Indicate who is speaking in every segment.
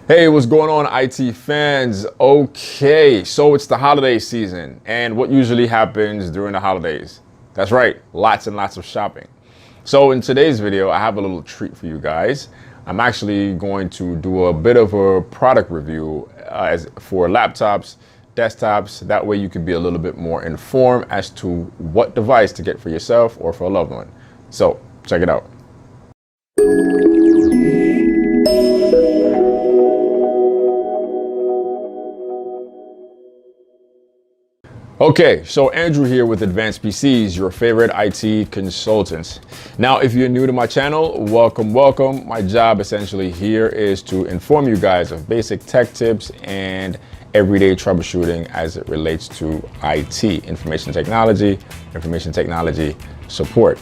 Speaker 1: Hey, what's going on, IT fans? Okay, so it's the holiday season, and what usually happens during the holidays? That's right, lots and lots of shopping. So in today's video, I have a little treat for you guys. I'm actually going to do a bit of a product review for laptops, desktops. That way you can be a little bit more informed as to what device to get for yourself or for a loved one. So check it out. Okay, so Andrew here with Advanced-PCs, your favorite IT consultants. Now, if you're new to my channel, welcome. My job essentially here is to inform you guys of basic tech tips and everyday troubleshooting as it relates to IT, information technology support.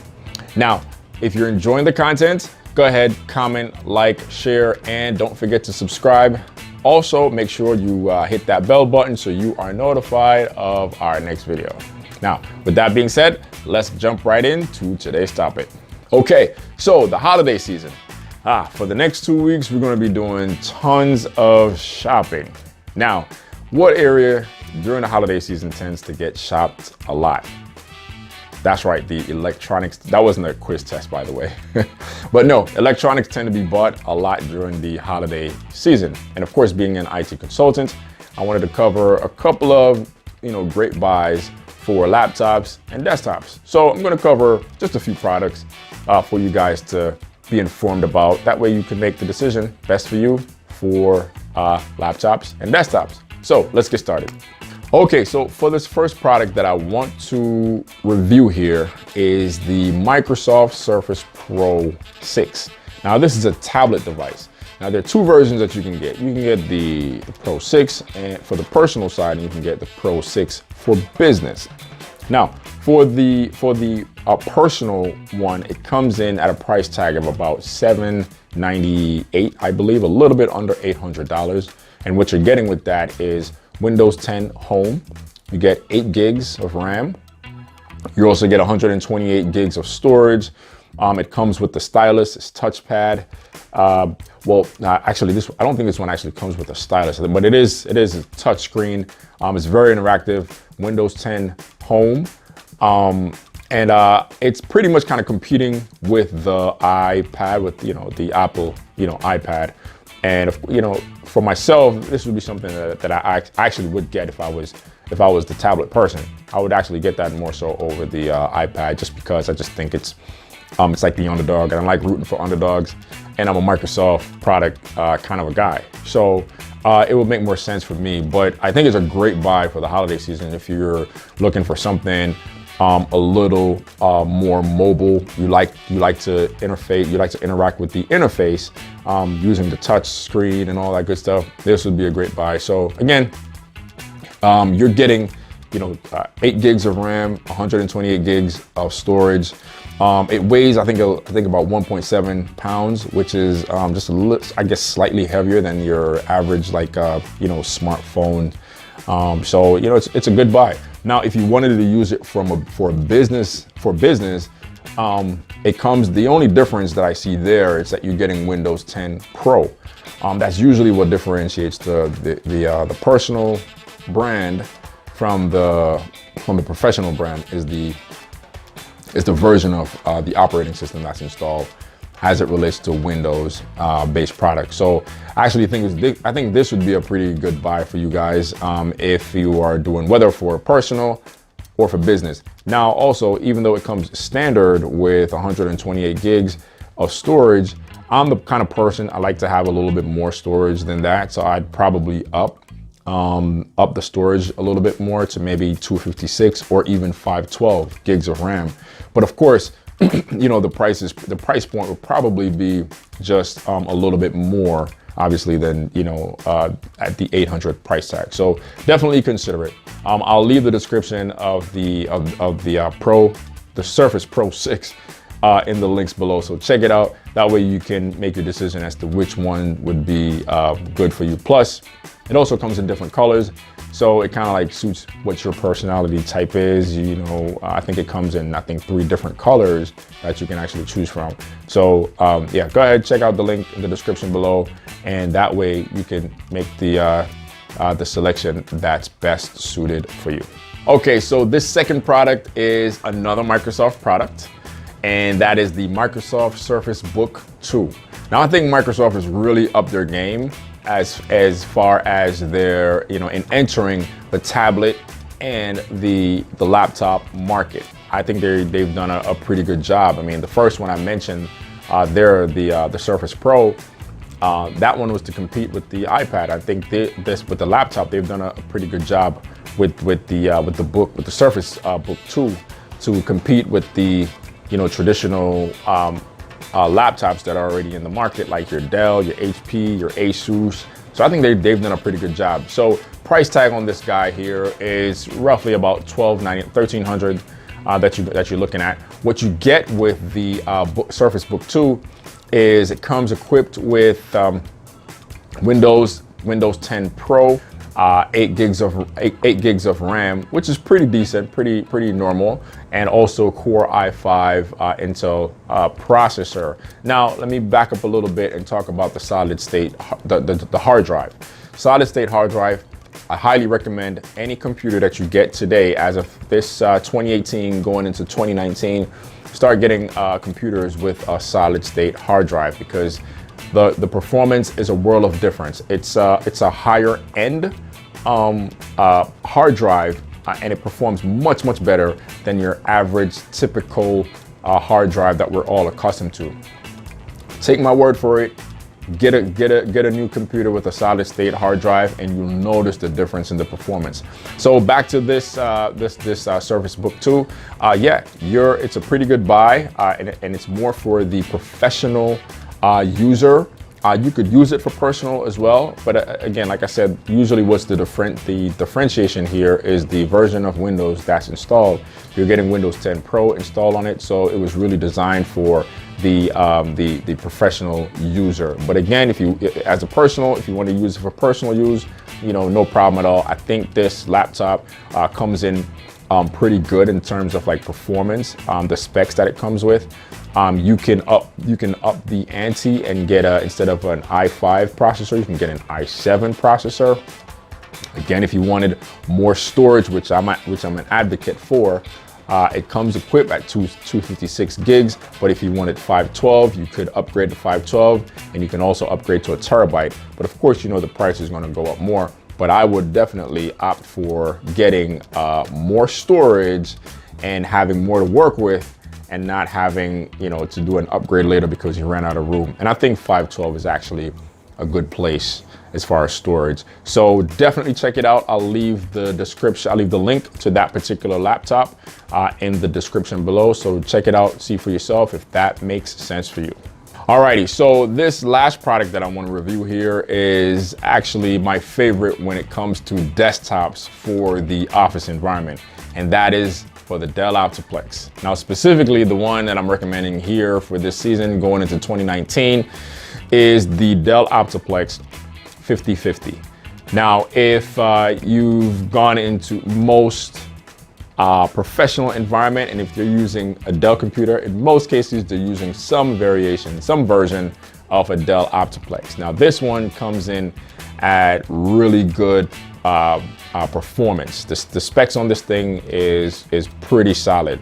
Speaker 1: Now, if you're enjoying the content, go ahead, comment, like, share, and don't forget to subscribe. Also, make sure you hit that bell button so you are notified of our next video. Now, with that being said, let's jump right into today's topic. Okay, so the holiday season. For the next 2 weeks, we're going to be doing tons of shopping. Now, what area during the holiday season tends to get shopped a lot? That's right, the electronics. That wasn't a quiz test, by the way. But no, electronics tend to be bought a lot during the holiday season. And of course, being an IT consultant, I wanted to cover a couple of great buys for laptops and desktops. So I'm going to cover just a few products for you guys to be informed about. That way you can make the decision best for you for laptops and desktops. So let's get started. Okay, so for this first product that I want to review here is the Microsoft Surface Pro 6. Now, this is a tablet device. Now, there are two versions that you can get. You can get the Pro 6 and for the personal side, and you can get the Pro 6 for business. Now, for the personal one, it comes in at a price tag of about $798, I believe, a little bit under $800. And what you're getting with that is Windows 10 Home. You get 8 gigs of RAM. You also get 128 gigs of storage. It comes with the stylus, it's touchpad. Actually, I don't think this one actually comes with a stylus, but it is a touch screen. It's very interactive. Windows 10 Home. It's pretty much kind of competing with the iPad, with the Apple iPad. And for myself, this would be something that I actually would get if I was the tablet person. I would actually get that more so over the iPad, just because I just think it's like the underdog, and I like rooting for underdogs. And I'm a Microsoft product kind of a guy, so it would make more sense for me. But I think it's a great buy for the holiday season if you're looking for something a little more mobile. You like to interface, you like to interact with the interface using the touch screen and all that good stuff. This would be a great buy. So again, you're getting 8 gigs of RAM, 128 gigs of storage. It weighs I think about 1.7 pounds, which is just a little, I guess, slightly heavier than your average smartphone. So it's a good buy. Now, if you wanted to use it for business, it comes. The only difference that I see there is that you're getting Windows 10 Pro. That's usually what differentiates the personal brand from the professional brand is the version of the operating system that's installed as it relates to Windows based products. So I actually think this would be a pretty good buy for you guys if you are doing whether for personal or for business. Now, also, even though it comes standard with 128 gigs of storage, I'm the kind of person I like to have a little bit more storage than that. So I'd probably up the storage a little bit more to maybe 256 or even 512 gigs of RAM. But of course, the price point would probably be just a little bit more, obviously, than at the 800 price tag. So definitely consider it. I'll leave the description of the Surface Pro 6 in the links below. So check it out. That way you can make your decision as to which one would be good for you. Plus, it also comes in different colors. So it kind of like suits what your personality type is. You know, I think it comes in, I think 3 different colors that you can actually choose from. So yeah, go ahead, check out the link in the description below, and that way you can make the selection that's best suited for you. Okay, so this second product is another Microsoft product, and that is the Microsoft Surface Book 2. Now I think Microsoft has really upped their game as far as their, you know, in entering the tablet and the laptop market. I think they've done a pretty good job. I mean, the first one I mentioned, the Surface Pro, that one was to compete with the iPad. I think this with the laptop, they've done a pretty good job with the Surface Book 2 to compete with the, you know, traditional laptops that are already in the market, like your Dell, your HP, your Asus. So I think they've done a pretty good job. So price tag on this guy here is roughly about $1,300 that you're looking at. What you get with the Surface Book 2 is it comes equipped with Windows 10 Pro, 8 gigs of RAM, which is pretty decent, pretty normal, and also Core i5 Intel processor. Now let me back up a little bit and talk about the solid state, the hard drive. Solid state hard drive, I highly recommend any computer that you get today, as of this 2018 going into 2019, start getting computers with a solid state hard drive, because the performance is a world of difference. It's a higher end hard drive, and it performs much better than your average typical hard drive that we're all accustomed to. Take my word for it. Get a new computer with a solid state hard drive, and you'll notice the difference in the performance. So back to this Surface Book 2. Yeah, it's a pretty good buy, and it's more for the professional user. You could use it for personal as well, but again, like I said, usually what's the differentiation here is the version of Windows that's installed. You're getting Windows 10 Pro installed on it, so it was really designed for the professional user. But again, if you want to use it for personal use, you know, no problem at all. I think this laptop comes in pretty good in terms of like performance, the specs that it comes with. You can up the ante and get instead of an i5 processor, you can get an i7 processor. Again, if you wanted more storage, which I'm an advocate for, it comes equipped at 256 gigs, but if you wanted 512, you could upgrade to 512, and you can also upgrade to a terabyte. But of course, you know, the price is going to go up more. But I would definitely opt for getting more storage and having more to work with, and not having, you know, to do an upgrade later because you ran out of room. And I think 512 is actually a good place as far as storage. So definitely check it out. I'll leave the link to that particular laptop in the description below. So check it out, see for yourself if that makes sense for you. Alrighty, so this last product that I want to review here is actually my favorite when it comes to desktops for the office environment, and that is for the Dell Optiplex. Now, specifically, the one that I'm recommending here for this season going into 2019 is the Dell Optiplex 5050. Now, if you've gone into most professional environment, and if you're using a Dell computer, in most cases, they're using some variation, some version of a Dell Optiplex. Now, this one comes in at really good performance. The specs on this thing is pretty solid.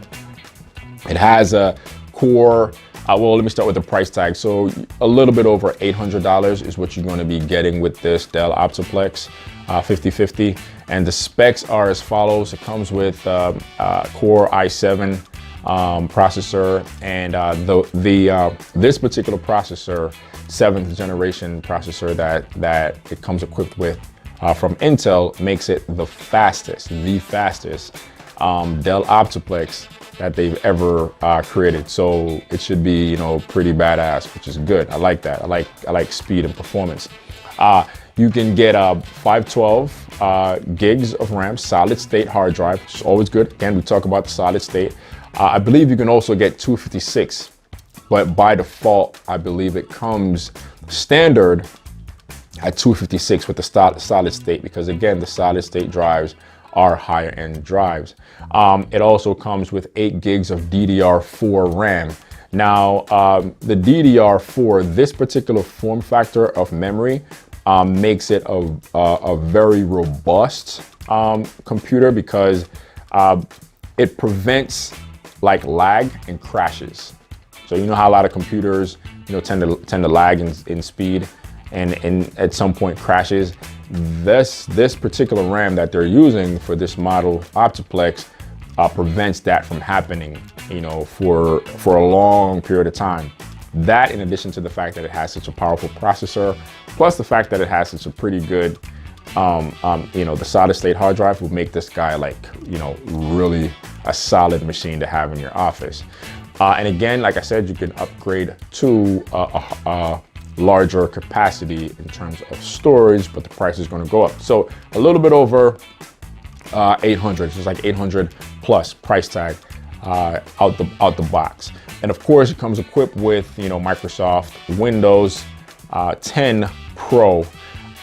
Speaker 1: It has a Core, well, let me start with the price tag. So a little bit over $800 is what you're going to be getting with this Dell Optiplex 5050. And the specs are as follows. It comes with Core i7 processor, and this particular processor, 7th generation processor that it comes equipped with from Intel, makes it the fastest Dell Optiplex that they've ever created. So it should be, you know, pretty badass, which is good. I like that. I like speed and performance. You can get 512 gigs of RAM, solid state hard drive, which is always good. Again, we talk about the solid state. I believe you can also get 256, but by default, I believe it comes standard at $256 with the solid state, because again, the solid state drives are higher end drives. It also comes with 8 gigs of DDR4 RAM. Now, the DDR4, this particular form factor of memory, makes it a very robust computer, because it prevents like lag and crashes. So you know how a lot of computers, tend to lag in speed and at some point crashes. This particular RAM that they're using for this model Optiplex prevents that from happening, for a long period of time. That, in addition to the fact that it has such a powerful processor, plus the fact that it has such a pretty good, the solid state hard drive, will make this guy really a solid machine to have in your office. And again, like I said, you can upgrade to a larger capacity in terms of storage, but the price is going to go up. So a little bit over 800, just like 800 plus price tag out the box. And of course, it comes equipped with Microsoft Windows 10 Pro.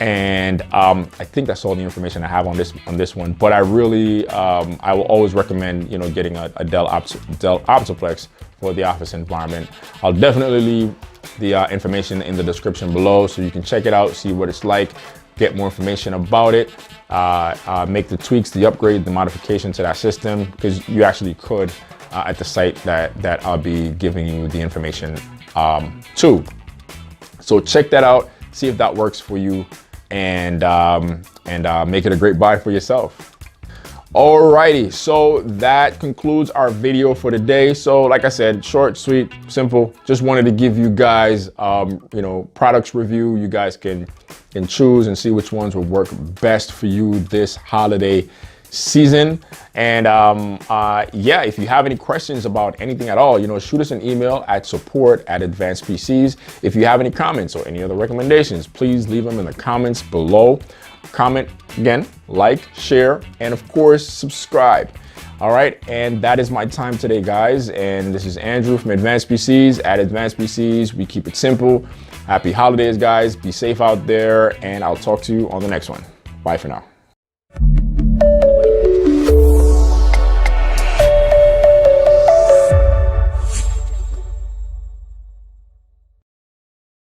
Speaker 1: And I think that's all the information I have on this one. But I really, I will always recommend getting a Dell Optiplex for the office environment. I'll definitely leave the information in the description below, so you can check it out, see what it's like, get more information about it, make the tweaks, the upgrade, the modification to that system, because you actually could at the site that I'll be giving you the information to. So check that out, see if that works for you, and make it a great buy for yourself. Alrighty, so that concludes our video for today. So like I said, short, sweet, simple. Just wanted to give you guys, products review. You guys can choose and see which ones will work best for you this holiday season. And yeah, if you have any questions about anything at all, shoot us an email at support@Advanced-PCs. If you have any comments or any other recommendations, please leave them in the comments below. Comment again, like, share, and of course, subscribe. All right, and that is my time today, guys. And this is Andrew from Advanced-PCs. At Advanced-PCs, we keep it simple. Happy holidays, guys. Be safe out there, and I'll talk to you on the next one. Bye for now.